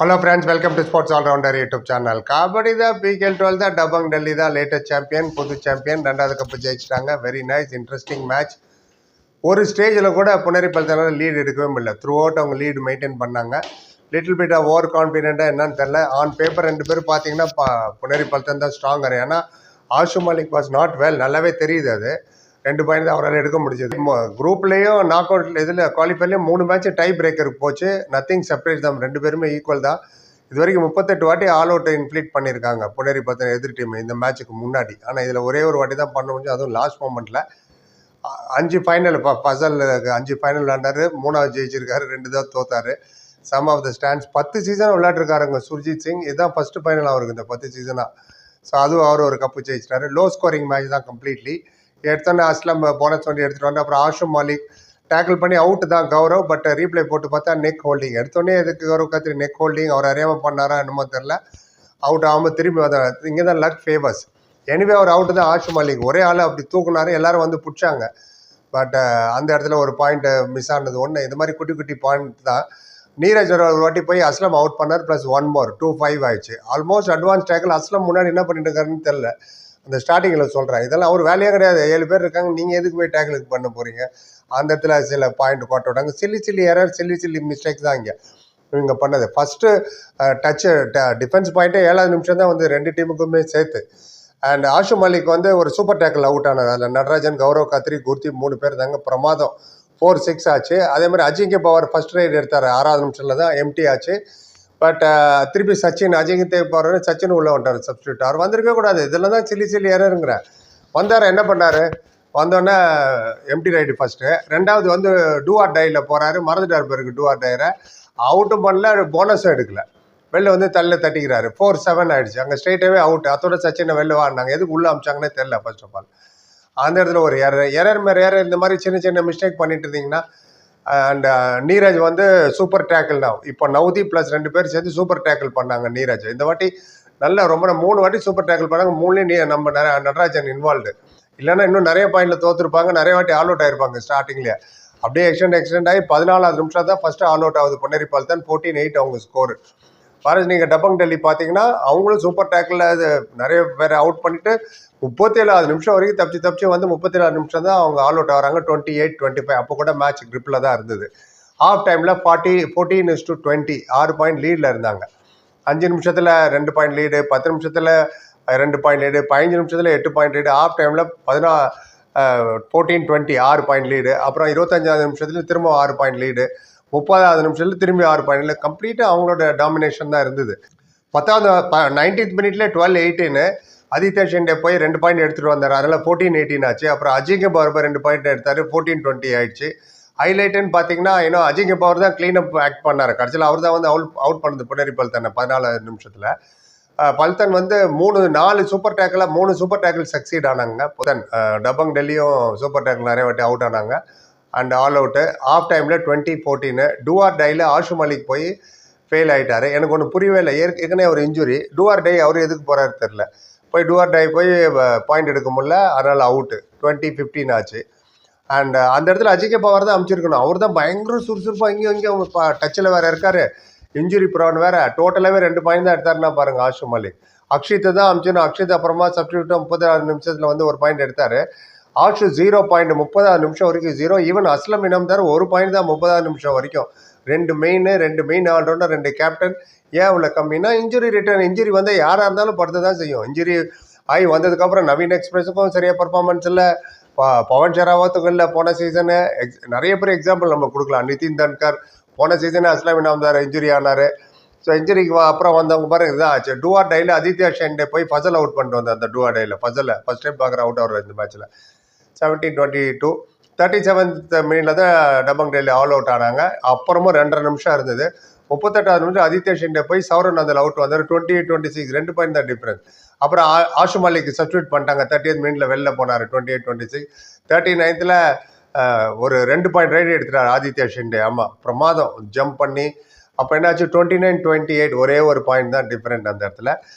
Hello friends, welcome to Sports All Rounder YouTube channel. Kabaddi da PKL12 da Dabang Delhi da latest champion, புது champion ரெண்டாவது cup ஜெயிச்சிட்டாங்க. Very nice interesting match. ஒரு ஸ்டேஜில் கூட புனரி பல்தனால லீடு எடுக்கவே முடியல. த்ரூ அவுட் அவங்க லீடு மெயின்டைன் பண்ணாங்க. லிட்டில் பிட் ஆஃப் ஓவர் கான்ஃபிடென்ட்டாக என்னன்னு தெரில. ஆன் பேப்பர் ரெண்டு பேரும் பார்த்தீங்கன்னா புனரி பல்தன் தான் ஸ்ட்ராங்கர். ஏன்னா Ashu Malik was not well, நல்லாவே தெரியுது. அது 2 பாயிண்ட் தான் அவரால் எடுக்க முடிஞ்சது. குரூப்லேயும் நாக் அவுட் இதில் குவாலிஃபைலையும் 3 மேட்ச் டை பிரேக்கருக்கு போச்சு. நத்திங் செப்பரேட் தான், ரெண்டு பேருமே ஈக்குவல் தான். இது வரைக்கும் 38 வாட்டி ஆல் அவுட் இன்ஃப்ளீட் பண்ணியிருக்காங்க புனேரி பத்தன எதிர் டீம் இந்த மேட்ச்சுக்கு முன்னாடி. ஆனால் இதில் ஒரே ஒரு வாட்டி தான் பண்ண முடியும், அதுவும் லாஸ்ட் மொமெண்ட்டில். 5 ஃபைனல் பசல் 5 ஃபைனல் விளாண்டாரு, 3வது ஜெயிச்சிருக்காரு, 2 தான் தோத்தாரு. Some of the stands 10 season விளையாட்டுருக்காருங்க சுர்ஜித் சிங். இதுதான் ஃபர்ஸ்ட் ஃபைனல் அவருக்கு இந்த 10 சீசனாக. ஸோ அதுவும் அவர் ஒரு கப்பு ஜெயிச்சிட்டாரு. லோ ஸ்கோரிங் மேட்ச் தான் கம்ப்ளீட்லி. எடுத்தோன்னே அஸ்லம் போனஸ் வண்டி எடுத்துகிட்டு வந்து அப்புறம் ஆஷு மாலிக் டேக்கிள் பண்ணி அவுட்டு தான் கௌரவ். பட் ரீப்ளே போட்டு பார்த்தா நெக் ஹோல்டிங். எடுத்தோடனே எதுக்கு கௌரவ் கத்திரி நெக் ஹோல்டிங், அவர் அறியாமல் பண்ணாரா என்னமோ தெரில. அவுட் ஆகாமல் திரும்பி வந்தார். இங்கே தான் லக் ஃபேவர்ஸ். எனிவே அவர் அவுட்டு தான் ஆஷு மாலிக். ஒரே ஆள் அப்படி தூக்குனாரு, எல்லாரும் வந்து பிடிச்சாங்க. பட் அந்த இடத்துல ஒரு பாயிண்ட் மிஸ் ஆனது ஒன்று. இது மாதிரி குட்டி குட்டி பாயிண்ட் தான். நீரஜ் ஒரு வாட்டி போய் அஸ்லம் அவுட் பண்ணார், ப்ளஸ் 1 more 2-5 ஆயிடுச்சு. Almost advance tackle. அஸ்லம் முன்னாடி என்ன பண்ணிட்டு இருக்காருன்னு தெரில. அந்த ஸ்டார்டிங்கில் சொல்கிறேன், இதெல்லாம் அவர் வேலையே கிடையாது. 7 பேர் இருக்காங்க, நீங்கள் எதுக்கு போய் டேக்கிளுக்கு பண்ண போகிறீங்க? அந்த இடத்துல சில பாயிண்ட் கோட்ட விட்டாங்க. சில்லி எரர், சில்லி மிஸ்டேக் தான் இங்கே பண்ணது. ஃபஸ்ட்டு டச்சு டிஃபென்ஸ் பாயிண்ட்டே 7வது நிமிஷம் தான் வந்து 2 டீமுக்குமே சேர்த்து. அண்ட் ஆஷு மாலிக் வந்து ஒரு சூப்பர் டேக்கிள் அவுட் ஆனார். அதில் நடராஜன், கௌரவ் கத்ரி, குர்தி 3 பேர் தாங்க பிரமாதம். 4-6 ஆச்சு. அதே மாதிரி அஜிங்கே பவர் ஃபர்ஸ்ட் ரைட் எடுத்தார் 6வது நிமிஷத்தில் தான், எம்டி ஆச்சு. பட் திருப்பி சச்சின், அஜிங்கே பவர் சச்சின் உள்ளே வந்துட்டார் சப்ஸ்டியூட். அவர் வந்திருக்கவே கூடாது. இதில் தான் சில்லி எரருங்கிற வந்தார். என்ன பண்ணார்? வந்தோடனே எம்டி ரைடு ஃபஸ்ட்டு. 2வது வந்து டூ ஆர் டையில் போகிறாரு, மறந்துட்டார் பேருக்கு டூ ஆர் டைரை. அவுட்டும் பண்ணல, போனஸும் எடுக்கல. வெளில வந்து தட்டிக்கிறாரு. 4-7 ஆயிடுச்சு. அங்கே ஸ்ட்ரெயிட்டாகவே அவுட். அதோட சச்சினை வெளில வாடினாங்க. எதுக்கு உள்ளே அமிச்சாங்கன்னே தெரில ஃபர்ஸ்ட் ஆஃப் ஆல். அந்த இடத்துல ஒரு எரர் மேலே இந்த மாதிரி சின்ன மிஸ்டேக் பண்ணிட்டு இருந்தீங்கன்னா. அண்ட் நீரஜ் வந்து சூப்பர் டேக்கிள் தான். இப்போ நவுதி ப்ளஸ் 2 பேர் சேர்ந்து சூப்பர் டேக்கிள் பண்ணாங்க நீரஜ். இந்த வாட்டி நல்லா ரொம்ப 3 வாட்டி சூப்பர் டேக்கிள் பண்ணாங்க. 3லேயும் நம்ம நடராஜன் இன்வால்வ்டு. இல்லைன்னா இன்னும் நிறைய பாயிண்டில் தோற்றுருப்பாங்க, நிறைய வாட்டி ஆல் அவுட் ஆயிருப்பாங்க ஸ்டார்டிங்லேயே. அப்படியே எக்ஸ்டெண்ட் ஆகி 14வது நிமிஷம் தான் ஃபஸ்ட்டு ஆல் அவுட் ஆகுது புனேரி பல்தன். 14-8 அவங்க ஸ்கோரு. பாரஸ் நீங்கள் டபங் டெல்லி பார்த்தீங்கன்னா அவங்களும் சூப்பர் டேக்கில் அது நிறைய பேர் அவுட் பண்ணிவிட்டு 37வது நிமிஷம் வரைக்கும் தப்பிச்சு வந்து 37வது நிமிஷம் தான் அவங்க ஆல் அவுட் ஆகிறாங்க. 28-25. அப்போ கூட மேட்ச் கிரிப்பில் தான் இருந்தது. ஹாஃப் டைமில் 14-20 6 பாயிண்ட் லீடில் இருந்தாங்க. 5 நிமிஷத்தில் 2 பாயிண்ட் லீடு, 10 நிமிஷத்தில் 2 பாயிண்ட் லீடு, 15 நிமிஷத்தில் 8 பாயிண்ட் லீடு, ஹாஃப் டைமில் 14-20 6 பாயிண்ட் லீடு. அப்புறம் 25வது நிமிஷத்துல திரும்ப 6 பாயிண்ட் லீடு, 30வது நிமிஷத்துல திரும்பி 6 பாயிண்ட்ல கம்ப்ளீட்டாக அவங்களோட டாமினேஷன் தான் இருந்தது. 10வது 19th மினிட்ல 12-18 ஆதித்யா ஷிண்டே போய் 2 பாயிண்ட் எடுத்துகிட்டு வந்தார். அதனால் 14-18 ஆச்சு. அப்புறம் அஜிங்கே பவர் 2 பாயிண்ட் எடுத்தார், 14-20 ஆயிடுச்சு. ஹைலைட்டுன்னு பார்த்தீங்கன்னா இன்னும் அஜிங்கே பவர் தான் க்ளீன் அப் ஆக்ட் பண்ணார். கடைசியில் அவர் தான் வந்து அவுட் பண்ணது புனேரி பல்தனை 14வது நிமிஷத்தில். பல்தன் வந்து 4 super tackle 3 super tackle succeed ஆனாங்க. புதன் டபங் டெல்லியும் சூப்பர் டேக்கிள் நிறைய வாட்டி அவுட் ஆனாங்க. And all out. ஆஃப் டைமில் 20-14 டூ ஆர் டையில் ஆஷு மாலிக் போய் ஃபெயில் ஆகிட்டார். எனக்கு ஒன்று புரியவே இல்லை. ஏற்கனவே ஒரு இன்ஜுரி. டூ ஆர் டை அவர் எதுக்கு போகிறாரு தெரில. போய் டூ ஆர் டை போய் பாயிண்ட் எடுக்க முடியல, அதனால் அவுட்டு. 20-15 ஆச்சு. அண்ட் அந்த இடத்துல அஜிங்கே பவர் தான் அமைச்சிருக்கணும். அவர் தான் பயங்கர சுறுசுறுப்பாக இங்கேயும் டச்சில் வேறு இருக்கார். இன்ஜுரி ப்ரான் வேறு. டோட்டலாகவே 2 பாயிண்ட் தான் எடுத்தாருன்னா பாருங்கள் ஆஷு மாலிக். அக்ஷித்தை தான் அமிச்சிடணும். அக்ஷித் அப்புறமா சப்ஸ்டியூட்டாக 30வது நிமிஷத்தில் வந்து ஒரு பாயிண்ட் எடுத்தார். ஆஷு 0 பாயிண்ட் 30வது நிமிஷம் வரைக்கும் 0. ஈவன் அஸ்லம் இனம்தார் 1 பாயிண்ட் தான் 30வது நிமிஷம் வரைக்கும். 2 மெயின் ஆல்ரவுண்டர், 2 கேப்டன். ஏன் இவ்வளோ கம்மின்னா இன்ஜுரி ரிட்டர்ன். இன்ஜுரி வந்து யாராக இருந்தாலும் படுத்து தான் செய்யும். இன்ஜுரி ஆகி வந்ததுக்கப்புறம் நவீன் எக்ஸ்பிரஸுக்கும் சரியாக பர்ஃபார்மன்ஸ் இல்லை, பவன் ஷெராவத்துக்கும் இல்லை. போன சீசனு நிறைய பேர் எக்ஸாம்பிள் நம்ம கொடுக்கலாம். நிதின் தன்கர் போன சீசனு அஸ்லாம் இனாம்தார் இன்ஜுரி ஆனார். ஸோ இன்ஜுரிக்கு அப்புறம் வந்தவங்க பாருங்க இதுதான் ஆச்சு. டூ ஆர் டையில் ஆதித்யா ஷெண்டே போய் ஃபசல் அவுட் பண்ணிட்டு வந்தார். அந்த டூ ஆர் டையில் ஃபசலை ஃபஸ்ட் டைம் பார்க்குற அவுட் ஆகிறார் இந்த மேட்ச்சில். 17-22 37th மினிட்ல தான் டபங் டெல்லி ஆல் அவுட் ஆனாங்க. அப்புறமும் 2.5 நிமிஷம் இருந்தது. 38வது நிமிஷம் ஆதித்யா ஷிண்டே போய் சௌரன் அதில் அவுட் வந்தார். 28-26 2 பாயிண்ட் தான் டிஃப்ரென்ஸ். அப்புறம் ஆஷு மாலிக் சப்ஸ்டியூட் பண்ணிட்டாங்க. 30th மினிட்ல வெளில போனார். 28-26 39th ஒரு 2 பாயிண்ட் ரைடு எடுத்துட்டார் ஆதித்யா ஷிண்டே. ஆமாம், பிரமாதம் ஜம்ப் பண்ணி. அப்போ என்னாச்சு? 29-28 ஒரே ஒரு பாயிண்ட் தான் டிஃப்ரெண்ட் அந்த இடத்துல.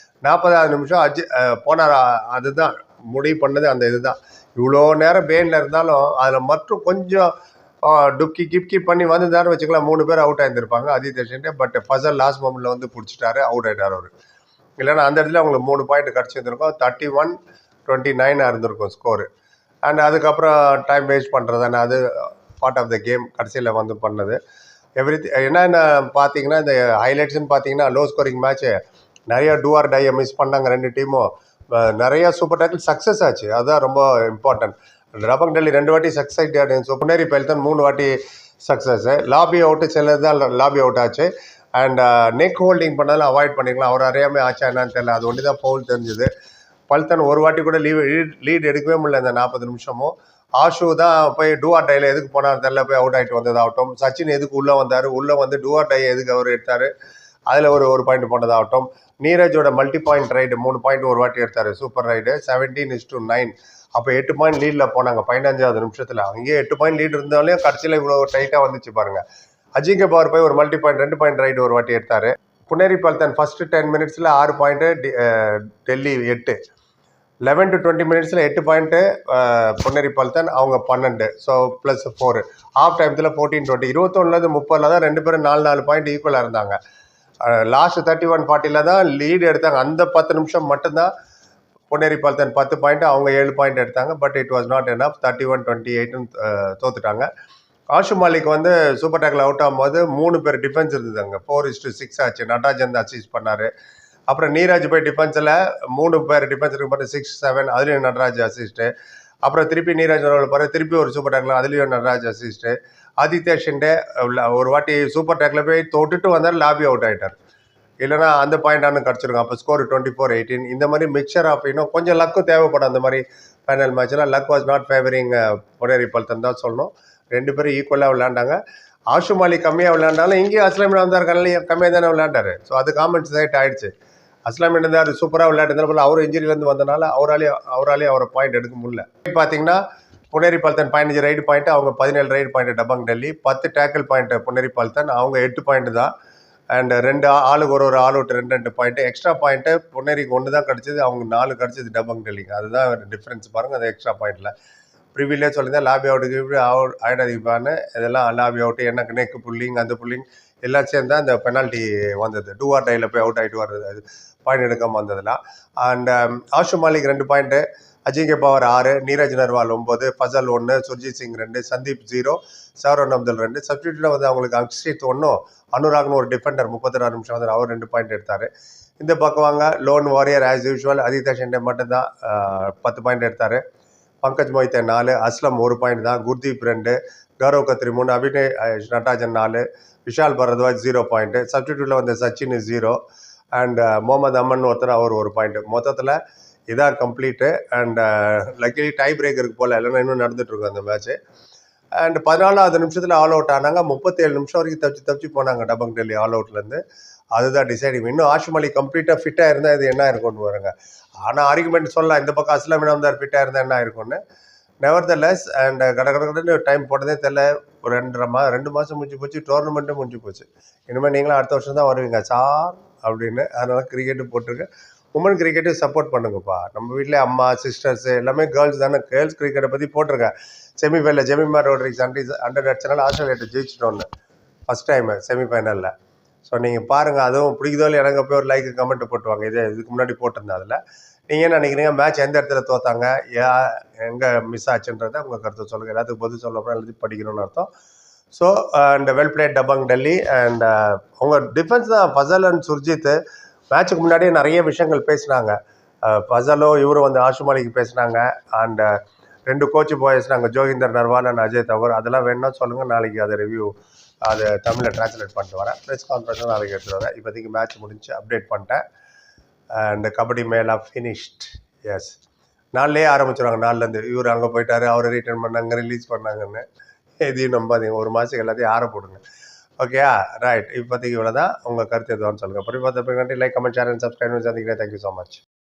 40வது நிமிஷம் போனார். அதுதான் முடிவு பண்ணது அந்த இதுதான். இவ்வளோ நேரம் பெயினில் இருந்தாலும் அதில் மட்டும் கொஞ்சம் டுப்கி கிப்கி பண்ணி வந்துருந்தாருன்னு வச்சுக்கலாம் 3 பேர் அவுட் ஆயிருந்திருப்பாங்க Aditya Shinde. But Fazel last மொமெண்ட்டில் வந்து பிடிச்சிட்டாரு, அவுட் ஆகிட்டார் அவர். இல்லைன்னா அந்த இடத்துல அவங்களுக்கு 3 பாயிண்ட் கிடச்சிருந்துருக்கும். 31-29 இருந்திருக்கும் ஸ்கோரு. அண்ட் அதுக்கப்புறம் டைம் வேஸ்ட் பண்ணுறதானே, அது பார்ட் ஆஃப் த கேம். கடைசியில் வந்து பண்ணது என்னென்ன பார்த்தீங்கன்னா, இந்த ஹைலைட்ஸ்ன்னு பார்த்தீங்கன்னா லோ ஸ்கோரிங் மேட்ச்சு, நிறையா டூ ஆர் டையை மிஸ் பண்ணாங்க 2 டீமும். நிறையா சூப்பர் டேக்கிள் சக்ஸஸ் ஆச்சு, அதுதான் ரொம்ப இம்பார்ட்டன்ட். டபங் டெல்லி 2 வாட்டி சக்ஸஸ் ஆகிட்டாரு. ஸோ புனேரி பெல்டன் 3 வாட்டி சக்ஸஸ்ஸு. லாபி அவுட்டு சிலது தான் லாபி அவுட் ஆச்சு. அண்ட் நெக் ஹோல்டிங் பண்ணாலும் அவாய்ட் பண்ணிக்கலாம். அவர் அறியாமல் ஆச்சா என்னன்னு தெரியல, அது ஒன்று தான் ஃபவுல் தெரிஞ்சுது. பல்தன் ஒரு வாட்டி கூட லீட் எடுக்கவே முடியல இந்த 40 நிமிஷமும். ஆஷு தான் போய் டூஆர் டையில் எதுக்கு போனார் தெரில, போய் அவுட் ஆகிட்டு வந்ததாகட்டும். சச்சின் எதுக்கு உள்ளே வந்தார், உள்ளே வந்து டூஆர் டை எதுக்கு அவர் எடுத்தார், அதில் ஒரு பாயிண்ட் போனதாகட்டும். நீரஜோட மல்டி பாயிண்ட் ரைடு 3 பாயிண்ட் ஒரு வாட்டி எடுத்தார், சூப்பர் ரைடு. 17-9. அப்போ 8 பாயிண்ட் லீடில் போனாங்க 15வது நிமிஷத்தில். அங்கேயே 8 பாயிண்ட் லீட் இருந்தாலும் கடைசியில் இவ்வளோ டைட்டாக வந்துச்சு பாருங்கள். அஜிங்க பவர் போய் ஒரு மல்டி பாயிண்ட் 2 பாயிண்ட் ரைடு ஒரு வாட்டி எடுத்தார். புனேரி பல்தன் ஃபஸ்ட்டு 10 மினிட்ஸில் 6 பாயிண்ட்டு, டெல்லி 8. 11 to 20 மினிட்ஸில் 8 பாயிண்ட்டு புனேரி பல்தன், அவங்க 12. So plus 4. ஆஃப் டைமத்தில் 14-20. 21 30 தான் 2 பேரும் 4 பாயிண்ட் ஈக்குவலாக இருந்தாங்க. லாஸ்ட் 31-40 தான் லீடு எடுத்தாங்க. அந்த 10 நிமிஷம் மட்டும்தான் புனேரி பல்தன் 10 பாயிண்ட், அவங்க 7 பாயிண்ட் எடுத்தாங்க. But it was not enough. 31-28 தோத்துட்டாங்க. ஆஷு மாலிக் வந்து சூப்பர் டேக்கில் அவுட் ஆகும்போது 3 பேர் டிஃபென்ஸ் இருந்ததுங்க. 4-6 ஆச்சு. நடராஜன் அசிஸ்ட் பண்ணார். அப்புறம் நீராஜ் போய் டிஃபென்ஸில் 3 பேர் டிஃபென்ஸ் இருக்கு பாரு, 6-7, அதுலேயும் நடராஜ் அசிஸ்ட்டு. அப்புறம் திருப்பி நீராஜ் பாரு, திருப்பி ஒரு சூப்பர் டேக்கில் அதுலேயும் நடராஜ் அசிஸ்ட்டு. ஆதித்யா ஷிண்டே ஒரு வாட்டி சூப்பர் டேக்கில் போய் தொட்டுட்டு வந்தார், லாபி அவுட் ஆகிட்டார். இல்லைனா அந்த பாயிண்டானு கிடச்சிருக்கும். அப்போ ஸ்கோர் 24-18. இந்த மாதிரி மிக்சர் ஆஃப் இன்னும் கொஞ்சம் லக்கும் தேவைப்படும் அந்த மாதிரி ஃபைனல் மேட்ச்லாம். Luck was not favouring Puneri Paltan தான் சொல்லணும். 2 பேரும் ஈக்குவலாக விளையாண்டாங்க. ஆஷு மாலிக் கம்மியாக விளையாண்டாலும் இங்கேயும் அஸ்லாம் வந்தார், கம்மியாக தானே விளையாண்டாரு. ஸோ அது காமெண்ட் சைட் ஆகிடுச்சு. அஸ்லாம் இருந்தார் சூப்பராக விளையாட்டு, அவர் இன்ஜுரியிலேருந்து வந்தனால அவராலே அவரை பாயிண்ட் எடுக்க முடியல. பார்த்தீங்கன்னா புனேரி பல்தன் 15 ரைடு பாயிண்ட், அவங்க 17 raid point Dabang Delhi. 10 tackle point Puneri Paltan, அவங்க 8 பாயிண்ட் தான். அண்ட் 2 ஆளுக்கு ஒரு all out 2 point. Extra point புனேரிக்கு 1 தான் கிடச்சிது, அவங்க 4 கிடச்சிது டபங் டெல்லிக்கு. அதுதான் டிஃப்ரென்ஸ் பாருங்கள் அந்த எக்ஸ்ட்ரா பாயிண்டில். ப்ரிவிலே சொல்லியிருந்தேன் லாபி அவுட்டுக்கு இப்படி ஆயிடாதீப்பான்னு. இதெல்லாம் லாபி அவுட்டு, எனக்கு நெக்கு புல்லிங், அந்த புல்லிங் எல்லாம் சேர்ந்து அந்த பெனால்ட்டி வந்தது. டூ ஆர் டையில் போய் அவுட் ஆகிட்டு வர்றது, அது பாயிண்ட் எடுக்காமல் வந்ததுலாம். And Ashu Malik 2 point, Ajinkya Pawar 6, Neeraj Narwal 9, Fazel 1, Surjeet Singh 2, Sandeep 0, Sourav Abdul 2. சப்ஸ்டியூட்டில் வந்து அவங்களுக்கு அக்ஷித் 1, அனுராக்னு ஒரு டிஃபெண்டர் 36 நிமிஷம் வந்து அவர் 2 பாயிண்ட் எடுத்தார். இந்த பக்கம் வாங்க, lone warrior as usual Aditya Shinde மட்டும்தான் 10 பாயிண்ட் எடுத்தார். பங்கஜ் மொய்தே 4, அஸ்லம் 1 பாயிண்ட் தான், குர்தீப் 2, கௌரவ் கத்ரி 3, அபிநய் நடராஜன் 4, விஷால் பரத்வாஜ் 0 பாயிண்ட்டு. சப்ஸ்டியூட்டில் வந்து சச்சின் 0, அண்ட் முகமது அமன் ஒருத்தர் அவர் 1 பாயிண்ட். மொத்தத்தில் இதான் கம்ப்ளீட்டு. அண்ட் லக்கிலி டை பிரேக்கருக்கு போல், இல்லைன்னா இன்னும் நடந்துகிட்ருக்கும் அந்த மேட்ச்சு. அண்ட் 14வது நிமிஷத்தில் ஆல் அவுட் ஆனாங்க. 37 நிமிஷம் வரைக்கும் தப்பிச்சு போனாங்க டபங் டெல்லி ஆல் அவுட்லேருந்து. அதுதான் டிசைடிங். இன்னும் ஆஷு மாலிக் கம்ப்ளீட்டாக ஃபிட்டாக இருந்தால் இது என்ன இருக்கும்னு வருங்க. ஆனால் ஆர்குமெண்ட் சொல்லலாம், இந்த பக்கம் அஸ்லாம் வந்தார் ஃபிட்டாக இருந்தால் என்ன இருக்கும்னு. நெவர்தலெஸ் அண்ட் கடற்கடன்னு டைம் போட்டதே தெரில. ஒரு 2 மாதம் முடிஞ்சு போச்சு, டோர்னமெண்ட்டும் முடிஞ்சு போச்சு. இனிமேல் நீங்களும் அடுத்த வருஷம் தான் வருவீங்க சார் அப்படின்னு. அதனால் கிரிக்கெட்டு போட்டிருக்கேன். உமன் கிரிக்கெட்டு சப்போர்ட் பண்ணுங்கப்பா. நம்ம வீட்டில் அம்மா சிஸ்டர்ஸு எல்லாமே கேர்ள்ஸ் தானே. கேர்ள்ஸ் கிரிக்கெட்டை பற்றி போட்டிருக்கேன். செமிஃபைனலில் ஜெமிமா ரோட்ரிக்ஸ் 100 அடிச்சனால ஆஸ்திரேலியாட்ட ஜெயிச்சிட்டோன்னு ஃபஸ்ட் டைமு செமிஃபைனலில். ஸோ நீங்கள் பாருங்கள், அதுவும் பிடிக்குதோ இல்லை எனக்கு போய் ஒரு லைக் கமெண்ட் போட்டுவாங்க. இதுக்கு முன்னாடி போட்டிருந்தேன். அதில் நீங்கள் என்ன நினைக்கிறீங்க, மேட்ச் எந்த இடத்துல தோத்தாங்க, எங்கே மிஸ் ஆச்சுன்றதை உங்கள் கருத்தை சொல்லுங்கள். எல்லாத்துக்கும் பதில் சொல்லப்போ எல்லாத்தையும் படிக்கணும்னு அர்த்தம். So and well plate Dabangg Delhi. And அவங்க டிஃபென்ஸ் தான் ஃபசல் அண்ட் சுர்ஜித். மேட்ச்சுக்கு முன்னாடியே நிறைய விஷயங்கள் பேசினாங்க. ஃபசலோ இவரும் வந்து ஆஷு மாலிக் பேசினாங்க. அண்ட் 2 கோச்சு பேசினாங்க, ஜோகிந்தர் நர்வால் அண்ட் அஜய் தவர். அதெல்லாம் வேணும்னா சொல்லுங்கள், நாளைக்கு அதை ரிவ்யூ அது தமிழில் ட்ரான்ஸ்லேட் பண்ணிட்டு வரேன். ப்ரெஸ் கான்ஃபரன்ஸும் நாளைக்கு எடுத்துகிட்டு வரேன். இப்போதைக்கு மேட்ச் முடிஞ்சு அப்டேட் பண்ணிட்டேன். And kabaddi mela finished. S, நாளிலே ஆரம்பிச்சிடுவாங்க. நாலுலேருந்து இவர் அங்கே போயிட்டார், அவரை ரிட்டர்ன் பண்ணாங்க, ரிலீஸ் பண்ணாங்கன்னு. எதையும் நம்பாதீங்க, ஒரு மாதத்துக்கு எல்லாத்தையும் ஆற போடுங்க. ஓகேயா, ரைட். இப்போதைக்கு இவ்வளோ தான். உங்கள் கருத்து எதுவான்னு சொல்லுங்கள். அப்புறம் பார்த்து like, comment, share and subscribe. சந்திக்கிறேன். Thank you so much.